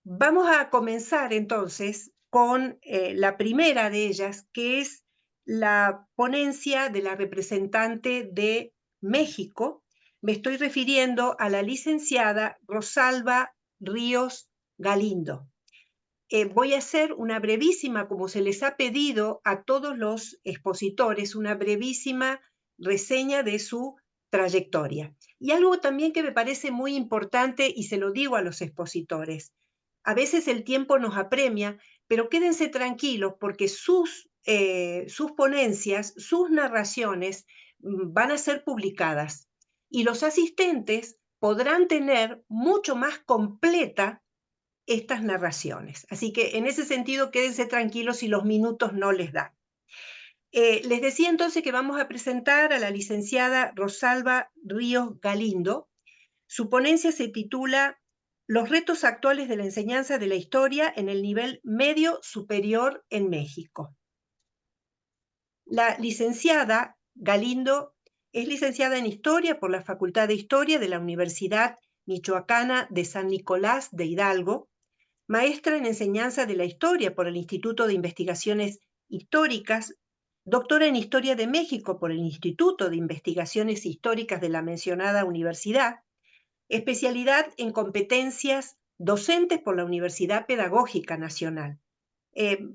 Vamos a comenzar entonces con la primera de ellas, que es la ponencia de la representante de México. Me estoy refiriendo a la licenciada Rosalba Ríos Galindo. Voy a hacer una brevísima, como se les ha pedido a todos los expositores, una brevísima reseña de su trayectoria. Y algo también que me parece muy importante, y se lo digo a los expositores, a veces el tiempo nos apremia, pero quédense tranquilos porque sus ponencias, sus narraciones van a ser publicadas y los asistentes podrán tener mucho más completa estas narraciones. Así que en ese sentido, quédense tranquilos si los minutos no les dan. Les decía entonces que vamos a presentar a la licenciada Rosalba Ríos Galindo. Su ponencia se titula Los retos actuales de la enseñanza de la historia en el nivel medio superior en México. La licenciada Galindo es licenciada en Historia por la Facultad de Historia de la Universidad Michoacana de San Nicolás de Hidalgo, maestra en Enseñanza de la Historia por el Instituto de Investigaciones Históricas, doctora en Historia de México por el Instituto de Investigaciones Históricas de la mencionada universidad, especialidad en competencias docentes por la Universidad Pedagógica Nacional.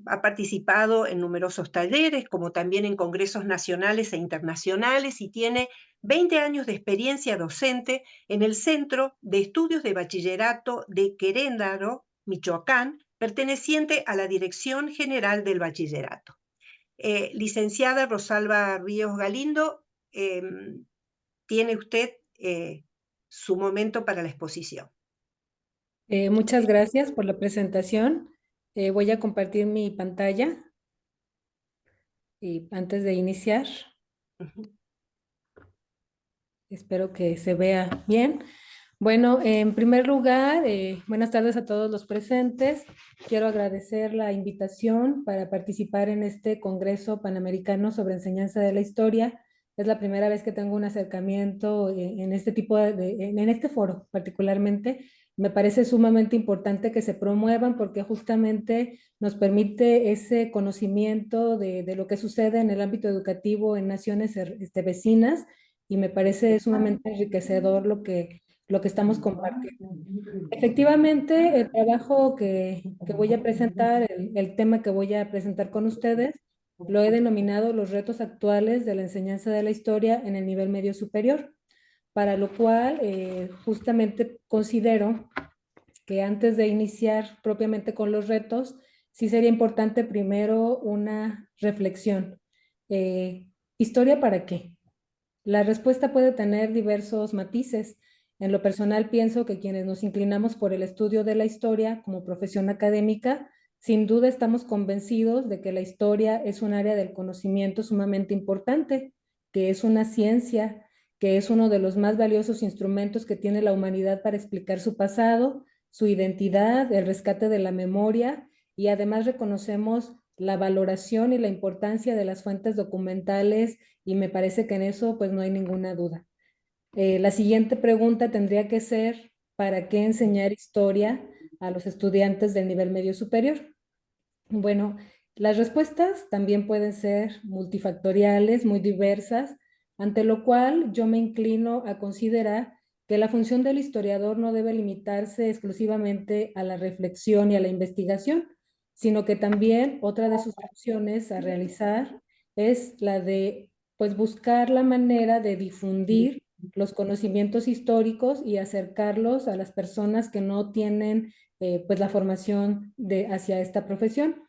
Ha participado en numerosos talleres, como también en congresos nacionales e internacionales, y tiene 20 años de experiencia docente en el Centro de Estudios de Bachillerato de Querétaro, Michoacán, perteneciente a la Dirección General del Bachillerato. Licenciada Rosalba Ríos Galindo, tiene usted su momento para la exposición. Muchas gracias por la presentación. Voy a compartir mi pantalla y antes de iniciar, espero que se vea bien. Bueno, en primer lugar, buenas tardes a todos los presentes. Quiero agradecer la invitación para participar en este Congreso Panamericano sobre Enseñanza de la Historia. Es la primera vez que tengo un acercamiento en este tipo en este foro particularmente. Me parece sumamente importante que se promuevan porque justamente nos permite ese conocimiento de lo que sucede en el ámbito educativo en naciones vecinas, y me parece sumamente enriquecedor lo que estamos compartiendo. Efectivamente, el trabajo que voy a presentar, el tema que voy a presentar con ustedes, lo he denominado los retos actuales de la enseñanza de la historia en el nivel medio superior, para lo cual justamente considero que antes de iniciar propiamente con los retos, sí sería importante primero una reflexión. ¿Historia para qué? La respuesta puede tener diversos matices. En lo personal pienso que quienes nos inclinamos por el estudio de la historia como profesión académica, sin duda estamos convencidos de que la historia es un área del conocimiento sumamente importante, que es una ciencia, que es uno de los más valiosos instrumentos que tiene la humanidad para explicar su pasado, su identidad, el rescate de la memoria, y además reconocemos la valoración y la importancia de las fuentes documentales, y me parece que en eso pues no hay ninguna duda. La siguiente pregunta tendría que ser, ¿para qué enseñar historia a los estudiantes del nivel medio superior? Bueno, las respuestas también pueden ser multifactoriales, muy diversas, ante lo cual yo me inclino a considerar que la función del historiador no debe limitarse exclusivamente a la reflexión y a la investigación, sino que también otra de sus funciones a realizar es la de pues buscar la manera de difundir los conocimientos históricos y acercarlos a las personas que no tienen pues la formación hacia esta profesión.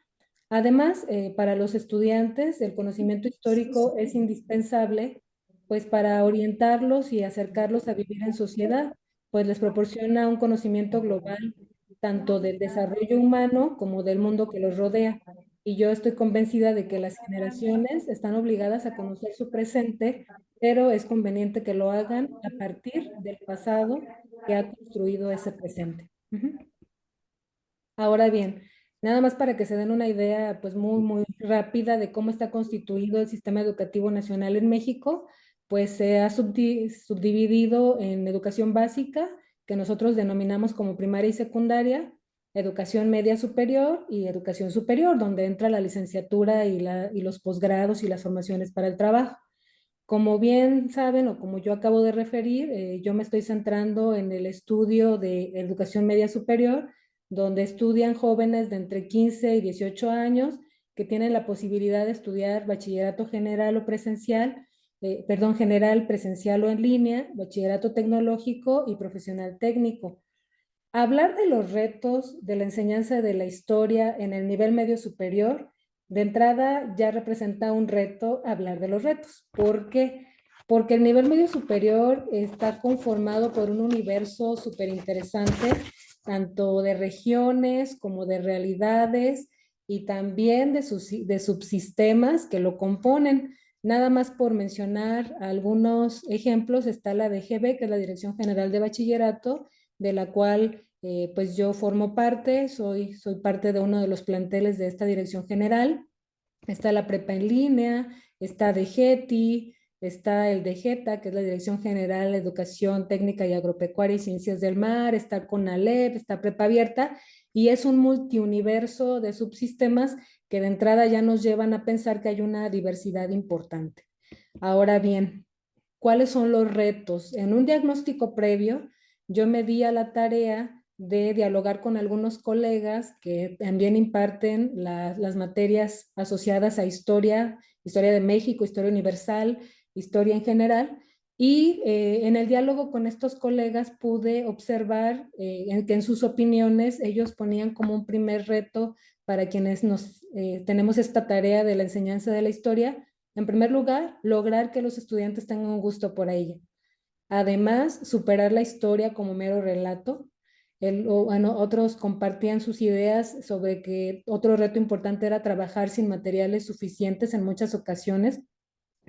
Además, para los estudiantes, el conocimiento histórico es indispensable, pues para orientarlos y acercarlos a vivir en sociedad, pues les proporciona un conocimiento global tanto del desarrollo humano como del mundo que los rodea. Y yo estoy convencida de que las generaciones están obligadas a conocer su presente, pero es conveniente que lo hagan a partir del pasado que ha construido ese presente. Ahora bien, nada más para que se den una idea pues muy rápida de cómo está constituido el sistema educativo nacional en México, pues se ha subdividido en educación básica que nosotros denominamos como primaria y secundaria, educación media superior y educación superior, donde entra la licenciatura y los posgrados y las formaciones para el trabajo. Como bien saben o como yo acabo de referir, yo me estoy centrando en el estudio de educación media superior, donde estudian jóvenes de entre 15 y 18 años que tienen la posibilidad de estudiar bachillerato general o presencial, general, presencial o en línea, bachillerato tecnológico y profesional técnico. Hablar de los retos de la enseñanza de la historia en el nivel medio superior, de entrada ya representa un reto hablar de los retos. ¿Por qué? Porque el nivel medio superior está conformado por un universo súper interesante, tanto de regiones como de realidades y también de subsistemas que lo componen. Nada más por mencionar algunos ejemplos, está la DGB, que es la Dirección General de Bachillerato, de la cual pues yo formo parte, soy parte de uno de los planteles de esta dirección general. Está la prepa en línea, está DGETI, está el DGETA, que es la Dirección General de Educación Técnica y Agropecuaria y Ciencias del Mar, está CONALEP, está prepa abierta, y es un multiuniverso de subsistemas que de entrada ya nos llevan a pensar que hay una diversidad importante. Ahora bien, ¿cuáles son los retos? En un diagnóstico previo, yo me di a la tarea de dialogar con algunos colegas que también imparten las materias asociadas a historia, historia de México, historia universal, historia en general. Y en el diálogo con estos colegas pude observar que en sus opiniones ellos ponían como un primer reto para quienes tenemos esta tarea de la enseñanza de la historia, en primer lugar, lograr que los estudiantes tengan un gusto por ella. Además, superar la historia como mero relato. Bueno, otros compartían sus ideas sobre que otro reto importante era trabajar sin materiales suficientes en muchas ocasiones,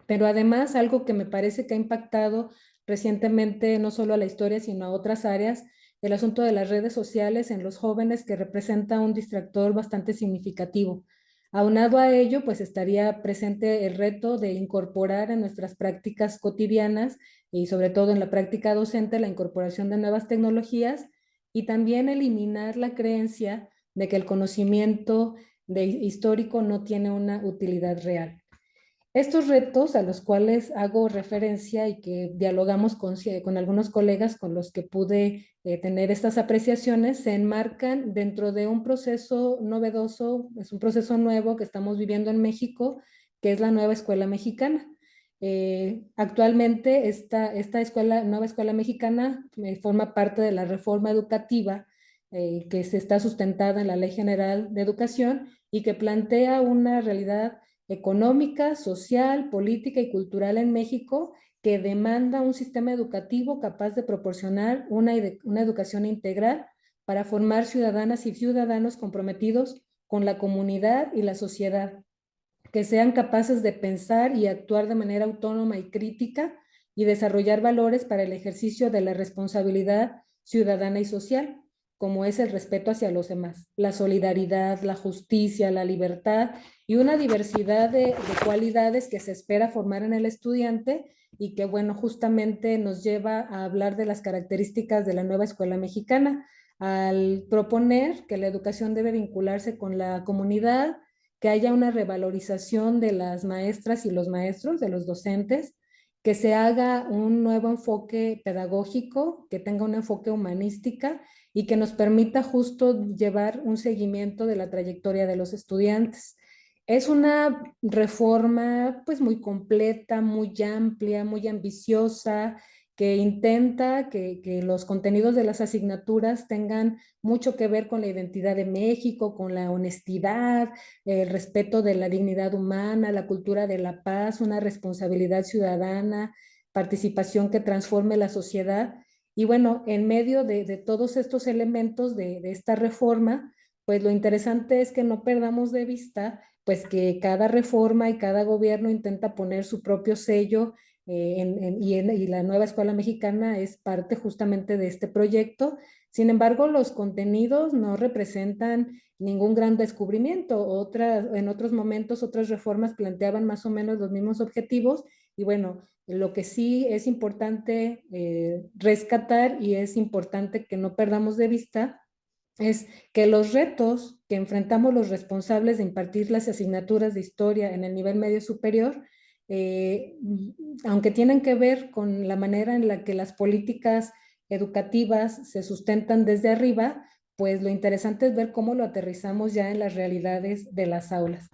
pero además algo que me parece que ha impactado recientemente no solo a la historia, sino a otras áreas, el asunto de las redes sociales en los jóvenes, que representa un distractor bastante significativo. Aunado a ello, pues estaría presente el reto de incorporar en nuestras prácticas cotidianas y sobre todo en la práctica docente la incorporación de nuevas tecnologías y también eliminar la creencia de que el conocimiento histórico no tiene una utilidad real. Estos retos a los cuales hago referencia y que dialogamos con algunos colegas con los que pude tener estas apreciaciones se enmarcan dentro de un proceso novedoso, es un proceso nuevo que estamos viviendo en México, que es la nueva escuela mexicana. Actualmente esta nueva escuela mexicana forma parte de la reforma educativa que se está sustentada en la Ley General de Educación y que plantea una realidad económica, social, política y cultural en México que demanda un sistema educativo capaz de proporcionar una educación integral para formar ciudadanas y ciudadanos comprometidos con la comunidad y la sociedad, que sean capaces de pensar y actuar de manera autónoma y crítica y desarrollar valores para el ejercicio de la responsabilidad ciudadana y social, como es el respeto hacia los demás, la solidaridad, la justicia, la libertad y una diversidad de cualidades que se espera formar en el estudiante y que, bueno, justamente nos lleva a hablar de las características de la nueva escuela mexicana, al proponer que la educación debe vincularse con la comunidad, que haya una revalorización de las maestras y los maestros, de los docentes, que se haga un nuevo enfoque pedagógico, que tenga un enfoque humanística y que nos permita justo llevar un seguimiento de la trayectoria de los estudiantes. Es una reforma pues muy completa, muy amplia, muy ambiciosa, que intenta que los contenidos de las asignaturas tengan mucho que ver con la identidad de México, con la honestidad, el respeto de la dignidad humana, la cultura de la paz, una responsabilidad ciudadana, participación que transforme la sociedad. Y bueno, en medio de todos estos elementos de esta reforma, pues lo interesante es que no perdamos de vista pues que cada reforma y cada gobierno intenta poner su propio sello y la nueva escuela mexicana es parte justamente de este proyecto. Sin embargo, los contenidos no representan ningún gran descubrimiento. En otros momentos, otras reformas planteaban más o menos los mismos objetivos Y bueno, lo que sí es importante rescatar y es importante que no perdamos de vista es que los retos que enfrentamos los responsables de impartir las asignaturas de historia en el nivel medio superior, eh, aunque tienen que ver con la manera en la que las políticas educativas se sustentan desde arriba, pues lo interesante es ver cómo lo aterrizamos ya en las realidades de las aulas.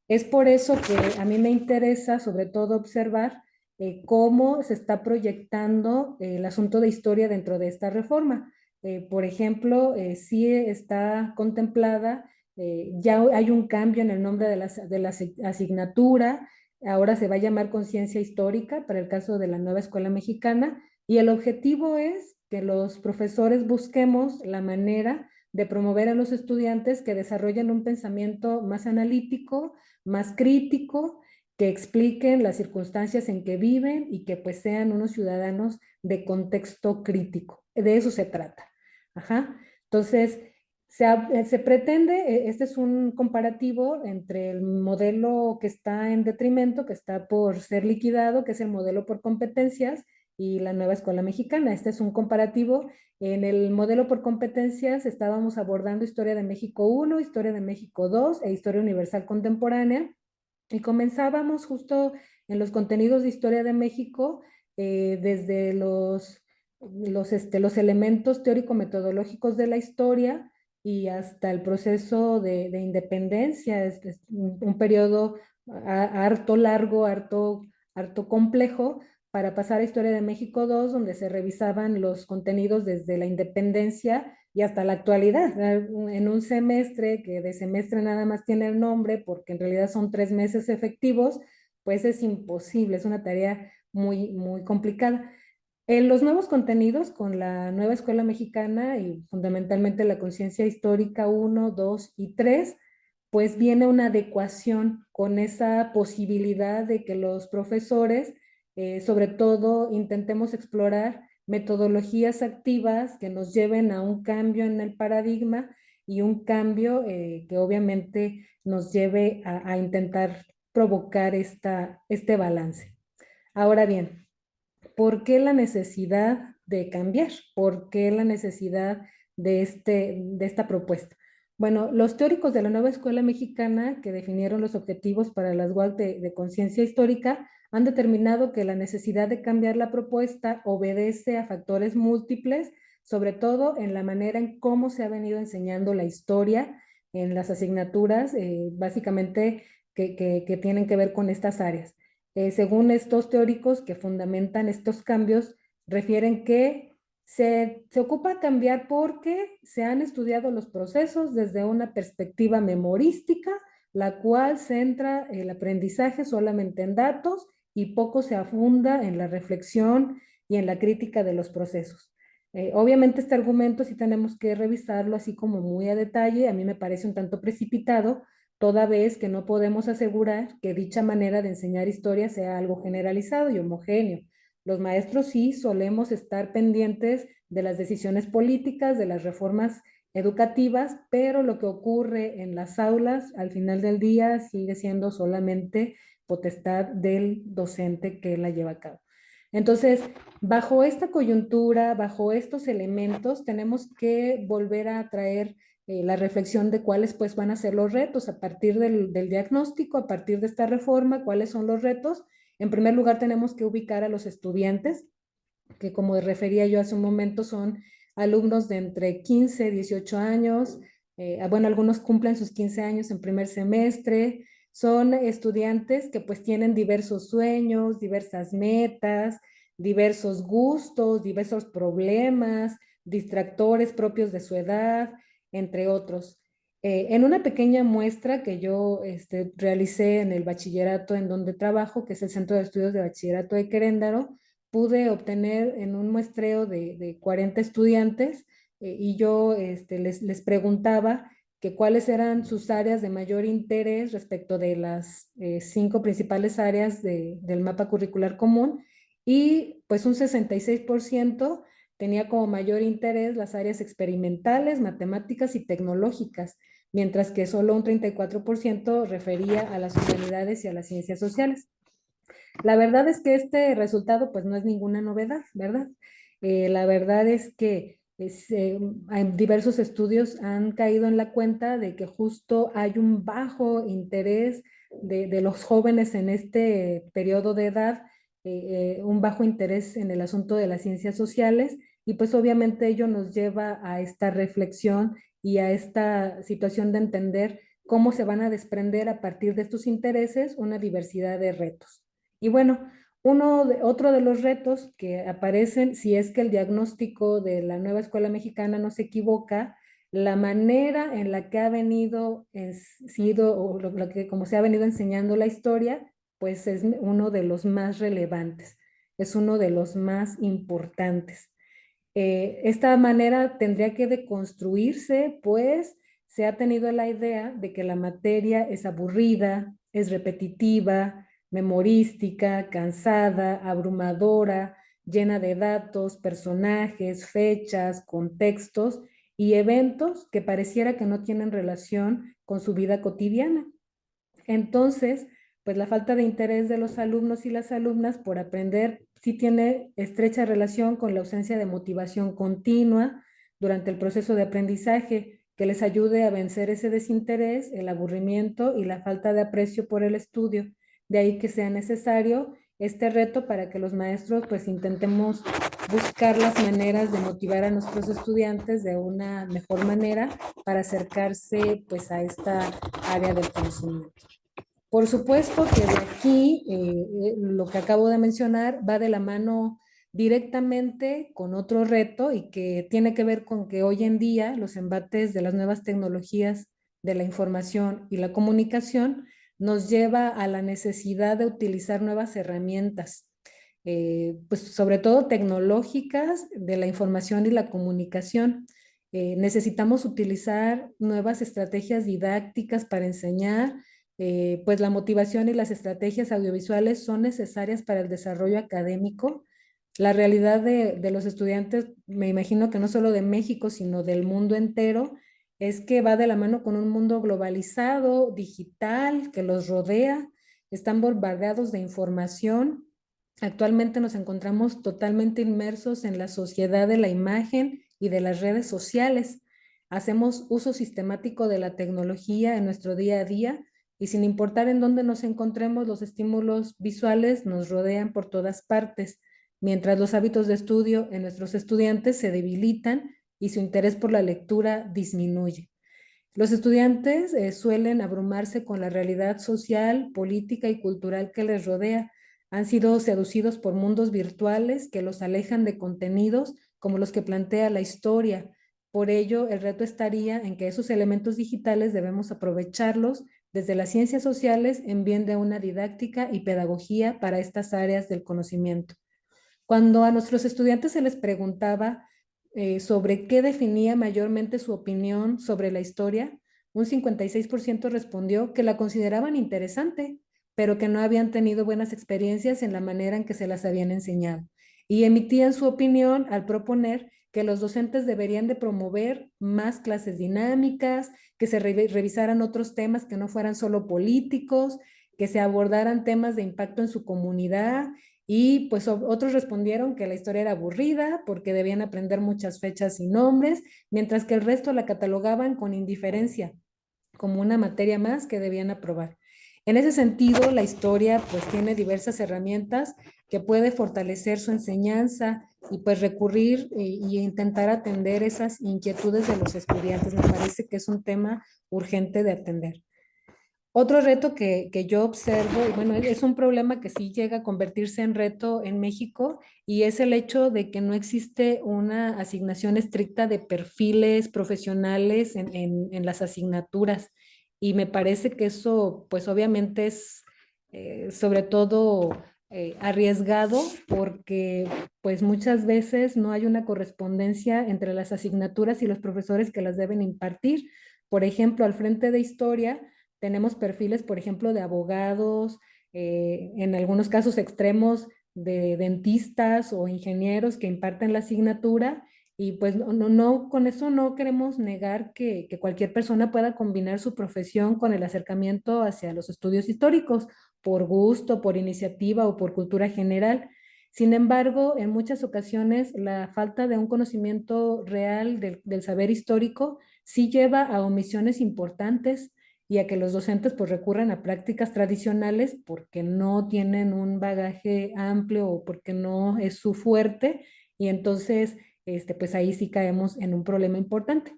Es por eso que a mí me interesa sobre todo observar cómo se está proyectando el asunto de historia dentro de esta reforma. Por ejemplo, sí está contemplada, ya hay un cambio en el nombre de la asignatura, ahora se va a llamar conciencia histórica para el caso de la nueva escuela mexicana, y el objetivo es que los profesores busquemos la manera de promover a los estudiantes que desarrollen un pensamiento más analítico, más crítico, que expliquen las circunstancias en que viven y que pues sean unos ciudadanos de contexto crítico. De eso se trata. Ajá. Entonces, se pretende, este es un comparativo entre el modelo que está en detrimento, que está por ser liquidado, que es el modelo por competencias, y la nueva escuela mexicana. Este es un comparativo. En el modelo por competencias estábamos abordando Historia de México 1, Historia de México 2 e Historia Universal Contemporánea, y comenzábamos justo en los contenidos de Historia de México, desde los elementos teórico-metodológicos de la historia y hasta el proceso de independencia. Es un periodo harto largo, harto complejo, para pasar a Historia de México 2, donde se revisaban los contenidos desde la independencia y hasta la actualidad. En un semestre, que de semestre nada más tiene el nombre, porque en realidad son 3 meses efectivos, pues es imposible, es una tarea muy, muy complicada. En los nuevos contenidos con la nueva escuela mexicana y fundamentalmente la conciencia histórica 1, 2 y 3, pues viene una adecuación con esa posibilidad de que los profesores, sobre todo, intentemos explorar metodologías activas que nos lleven a un cambio en el paradigma y un cambio que obviamente nos lleve a intentar provocar este balance. Ahora bien, ¿por qué la necesidad de cambiar? ¿Por qué la necesidad de esta propuesta? Bueno, los teóricos de la nueva escuela mexicana que definieron los objetivos para las UAC de conciencia histórica han determinado que la necesidad de cambiar la propuesta obedece a factores múltiples, sobre todo en la manera en cómo se ha venido enseñando la historia en las asignaturas, básicamente que tienen que ver con estas áreas. Según estos teóricos que fundamentan estos cambios, refieren que se ocupa cambiar porque se han estudiado los procesos desde una perspectiva memorística, la cual centra el aprendizaje solamente en datos y poco se afunda en la reflexión y en la crítica de los procesos. Obviamente este argumento sí tenemos que revisarlo así como muy a detalle. A mí me parece un tanto precipitado, toda vez que no podemos asegurar que dicha manera de enseñar historia sea algo generalizado y homogéneo. Los maestros sí solemos estar pendientes de las decisiones políticas, de las reformas educativas, pero lo que ocurre en las aulas al final del día sigue siendo solamente potestad del docente que la lleva a cabo. Entonces, bajo esta coyuntura, bajo estos elementos, tenemos que volver a traer la reflexión de cuáles pues van a ser los retos a partir del diagnóstico, a partir de esta reforma, cuáles son los retos. En primer lugar, tenemos que ubicar a los estudiantes, que como refería yo hace un momento, son alumnos de entre 15 y 18 años. Bueno, algunos cumplen sus 15 años en primer semestre. Son estudiantes que pues tienen diversos sueños, diversas metas, diversos gustos, diversos problemas, distractores propios de su edad, entre otros. En una pequeña muestra que yo realicé en el bachillerato en donde trabajo, que es el Centro de Estudios de Bachillerato de Queréndaro, pude obtener en un muestreo de 40 estudiantes, y yo les preguntaba que cuáles eran sus áreas de mayor interés respecto de las 5 principales áreas del mapa curricular común, y pues un 66% tenía como mayor interés las áreas experimentales, matemáticas y tecnológicas, mientras que solo un 34% refería a las humanidades y a las ciencias sociales. La verdad es que este resultado pues no es ninguna novedad, ¿verdad? La verdad es que diversos estudios han caído en la cuenta de que justo hay un bajo interés de los jóvenes en este periodo de edad, un bajo interés en el asunto de las ciencias sociales y pues obviamente ello nos lleva a esta reflexión y a esta situación de entender cómo se van a desprender a partir de estos intereses una diversidad de retos. Y bueno, otro de los retos que aparecen, si es que el diagnóstico de la nueva escuela mexicana no se equivoca, la manera en la que ha venido sido, o lo que como se ha venido enseñando la historia, pues es uno de los más relevantes, es uno de los más importantes. Esta manera tendría que deconstruirse, pues se ha tenido la idea de que la materia es aburrida, es repetitiva, memorística, cansada, abrumadora, llena de datos, personajes, fechas, contextos y eventos que pareciera que no tienen relación con su vida cotidiana. Entonces, pues la falta de interés de los alumnos y las alumnas por aprender sí tiene estrecha relación con la ausencia de motivación continua durante el proceso de aprendizaje que les ayude a vencer ese desinterés, el aburrimiento y la falta de aprecio por el estudio. De ahí que sea necesario este reto para que los maestros pues intentemos buscar las maneras de motivar a nuestros estudiantes de una mejor manera para acercarse pues a esta área del conocimiento. Por supuesto que de aquí lo que acabo de mencionar va de la mano directamente con otro reto y que tiene que ver con que hoy en día los embates de las nuevas tecnologías de la información y la comunicación nos lleva a la necesidad de utilizar nuevas herramientas, pues sobre todo tecnológicas de la información y la comunicación. Necesitamos utilizar nuevas estrategias didácticas para enseñar, pues la motivación y las estrategias audiovisuales son necesarias para el desarrollo académico. La realidad de los estudiantes, me imagino que no solo de México, sino del mundo entero, es que va de la mano con un mundo globalizado, digital, que los rodea, están bombardeados de información. Actualmente nos encontramos totalmente inmersos en la sociedad de la imagen y de las redes sociales. Hacemos uso sistemático de la tecnología en nuestro día a día y sin importar en dónde nos encontremos, los estímulos visuales nos rodean por todas partes, mientras los hábitos de estudio en nuestros estudiantes se debilitan y su interés por la lectura disminuye. Los estudiantes suelen abrumarse con la realidad social, política y cultural que les rodea. Han sido seducidos por mundos virtuales que los alejan de contenidos como los que plantea la historia. Por ello, el reto estaría en que esos elementos digitales debemos aprovecharlos desde las ciencias sociales en bien de una didáctica y pedagogía para estas áreas del conocimiento. Cuando a nuestros estudiantes se les preguntaba sobre qué definía mayormente su opinión sobre la historia, un 56% respondió que la consideraban interesante, pero que no habían tenido buenas experiencias en la manera en que se las habían enseñado. Y emitían su opinión al proponer que los docentes deberían de promover más clases dinámicas, que se revisaran otros temas que no fueran solo políticos, que se abordaran temas de impacto en su comunidad y pues otros respondieron que la historia era aburrida porque debían aprender muchas fechas y nombres, mientras que el resto la catalogaban con indiferencia, como una materia más que debían aprobar. En ese sentido, la historia pues tiene diversas herramientas que puede fortalecer su enseñanza y pues recurrir y intentar atender esas inquietudes de los estudiantes. Me parece que es un tema urgente de atender. Otro reto que yo observo, y bueno, es un problema que sí llega a convertirse en reto en México, y es el hecho de que no existe una asignación estricta de perfiles profesionales en las asignaturas. Y me parece que eso, pues obviamente es sobre todo arriesgado porque pues muchas veces no hay una correspondencia entre las asignaturas y los profesores que las deben impartir. Por ejemplo, al frente de historia tenemos perfiles, por ejemplo, de abogados, en algunos casos extremos de dentistas o ingenieros que imparten la asignatura y pues con eso no queremos negar que cualquier persona pueda combinar su profesión con el acercamiento hacia los estudios históricos. por gusto, por iniciativa o por cultura general. Sin embargo, en muchas ocasiones la falta de un conocimiento real del saber histórico sí lleva a omisiones importantes y a que los docentes pues recurran a prácticas tradicionales porque no tienen un bagaje amplio o porque no es su fuerte y entonces pues ahí sí caemos en un problema importante.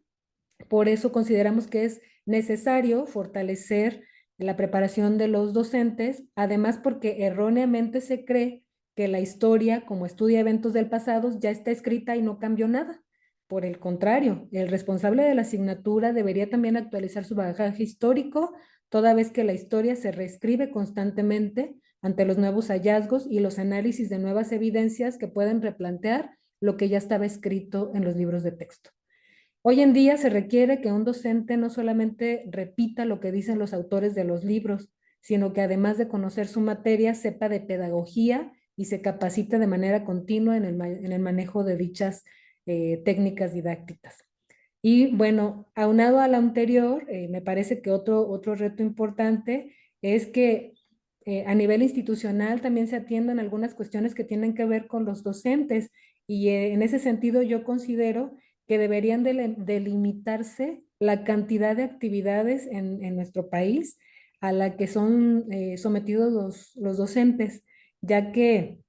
Por eso consideramos que es necesario fortalecer la preparación de los docentes, además porque erróneamente se cree que la historia, como estudia eventos del pasado, ya está escrita y no cambió nada. Por el contrario, el responsable de la asignatura debería también actualizar su bagaje histórico, toda vez que la historia se reescribe constantemente ante los nuevos hallazgos y los análisis de nuevas evidencias que pueden replantear lo que ya estaba escrito en los libros de texto. Hoy en día se requiere que un docente no solamente repita lo que dicen los autores de los libros, sino que además de conocer su materia, sepa de pedagogía y se capacite de manera continua en el manejo de dichas técnicas didácticas. Y bueno, aunado a lo anterior, me parece que otro reto importante es que a nivel institucional también se atiendan algunas cuestiones que tienen que ver con los docentes y en ese sentido yo considero que deberían delimitarse la cantidad de actividades en nuestro país a la que son sometidos los docentes, ya que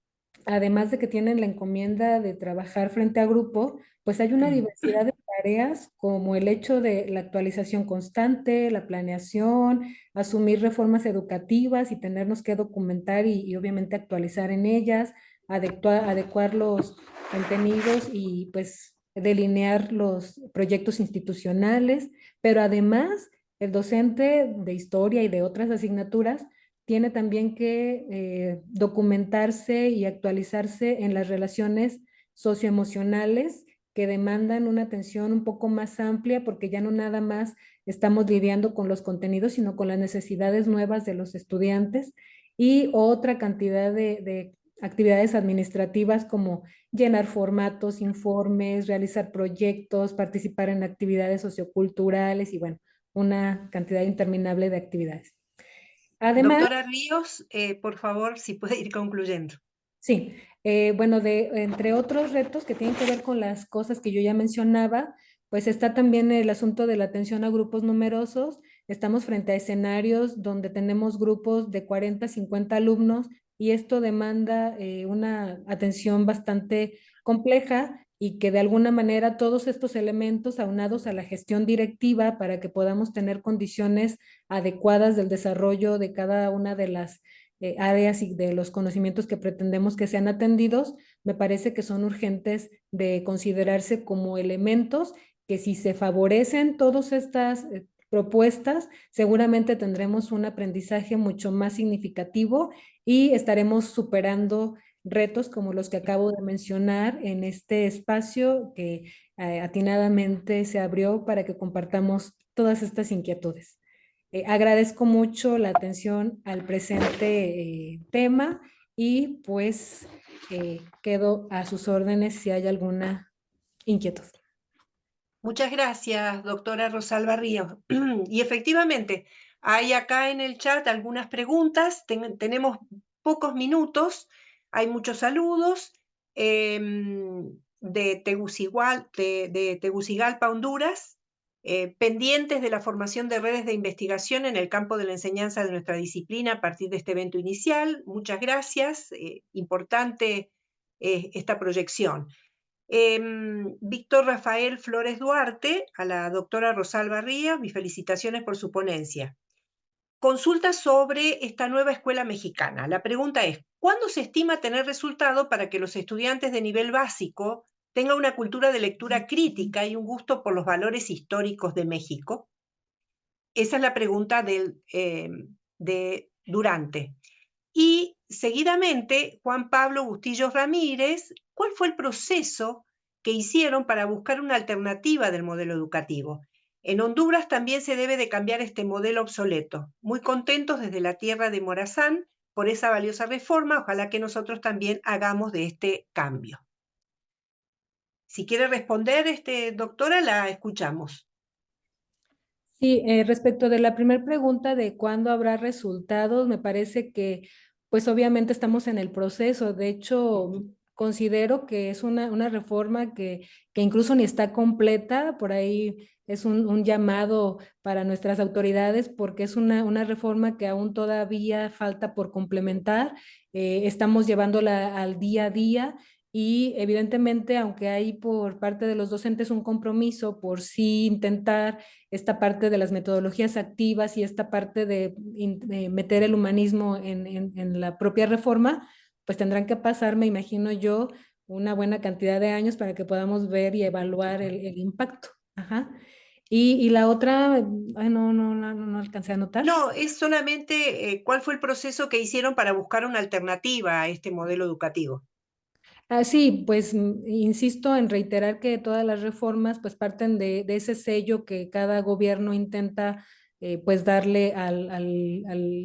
además de que tienen la encomienda de trabajar frente a grupo, pues hay una diversidad de tareas como el hecho de la actualización constante, la planeación, asumir reformas educativas y tenernos que documentar y obviamente actualizar en ellas, adecuar los contenidos y pues delinear los proyectos institucionales, pero además el docente de historia y de otras asignaturas tiene también que documentarse y actualizarse en las relaciones socioemocionales que demandan una atención un poco más amplia porque ya no nada más estamos lidiando con los contenidos, sino con las necesidades nuevas de los estudiantes y otra cantidad de actividades administrativas como llenar formatos, informes, realizar proyectos, participar en actividades socioculturales y bueno, una cantidad interminable de actividades. Además, Doctora Ríos, por favor, si puede ir concluyendo. sí, bueno, entre otros retos que tienen que ver con las cosas que yo ya mencionaba, pues está también el asunto de la atención a grupos numerosos. Estamos frente a escenarios donde tenemos grupos de 40, 50 alumnos y esto demanda una atención bastante compleja y que de alguna manera todos estos elementos aunados a la gestión directiva para que podamos tener condiciones adecuadas del desarrollo de cada una de las áreas y de los conocimientos que pretendemos que sean atendidos, me parece que son urgentes de considerarse como elementos que si se favorecen todas estas propuestas, seguramente tendremos un aprendizaje mucho más significativo y estaremos superando retos como los que acabo de mencionar en este espacio que atinadamente se abrió para que compartamos todas estas inquietudes. Agradezco mucho la atención al presente tema y pues quedo a sus órdenes si hay alguna inquietud. Muchas gracias, doctora Rosalba Ríos. Y efectivamente, hay acá en el chat algunas preguntas, tenemos pocos minutos, hay muchos saludos de Tegucigalpa, Honduras, pendientes de la formación de redes de investigación en el campo de la enseñanza de nuestra disciplina a partir de este evento inicial. Muchas gracias, importante esta proyección. Víctor Rafael Flores Duarte, a la doctora Rosalba Ríos, mis felicitaciones por su ponencia. Consulta sobre esta nueva escuela mexicana. La pregunta es, ¿cuándo se estima tener resultado para que los estudiantes de nivel básico tengan una cultura de lectura crítica y un gusto por los valores históricos de México? Esa es la pregunta de Durante. Y seguidamente, Juan Pablo Bustillos Ramírez, ¿cuál fue el proceso que hicieron para buscar una alternativa del modelo educativo? En Honduras también se debe de cambiar este modelo obsoleto. Muy contentos desde la tierra de Morazán por esa valiosa reforma. Ojalá que nosotros también hagamos de este cambio. Si quiere responder, doctora, la escuchamos. Sí, respecto de la primera pregunta de cuándo habrá resultados, me parece que pues obviamente estamos en el proceso. De hecho, considero que es una reforma que incluso ni está completa. Por ahí es un llamado para nuestras autoridades porque es una reforma que aún todavía falta por complementar. Estamos llevándola al día a día. Y evidentemente, aunque hay por parte de los docentes un compromiso por sí intentar esta parte de las metodologías activas y esta parte de meter el humanismo en la propia reforma, pues tendrán que pasar, me imagino yo, una buena cantidad de años para que podamos ver y evaluar el impacto. Ajá. Y la otra, ay, no alcancé a notar. No, es solamente cuál fue el proceso que hicieron para buscar una alternativa a este modelo educativo. Sí, pues insisto en reiterar que todas las reformas pues parten de ese sello que cada gobierno intenta pues darle al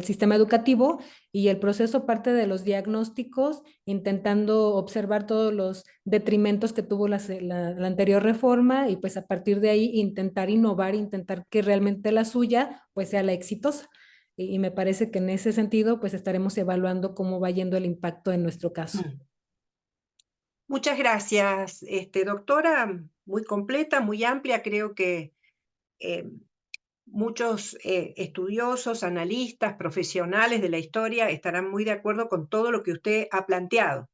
sistema educativo, y el proceso parte de los diagnósticos, intentando observar todos los detrimentos que tuvo la anterior reforma y pues a partir de ahí intentar innovar, intentar que realmente la suya pues sea la exitosa. Y me parece que en ese sentido, pues estaremos evaluando cómo va yendo el impacto en nuestro caso. Mm. Muchas gracias, doctora, muy completa, muy amplia. Creo que eh, muchos estudiosos, analistas, profesionales de la historia estarán muy de acuerdo con todo lo que usted ha planteado.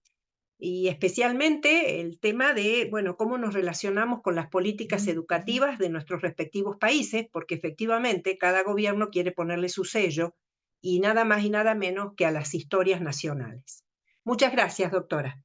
Y especialmente el tema de, bueno, cómo nos relacionamos con las políticas educativas de nuestros respectivos países, porque efectivamente cada gobierno quiere ponerle su sello y nada más y nada menos que a las historias nacionales. Muchas gracias, doctora.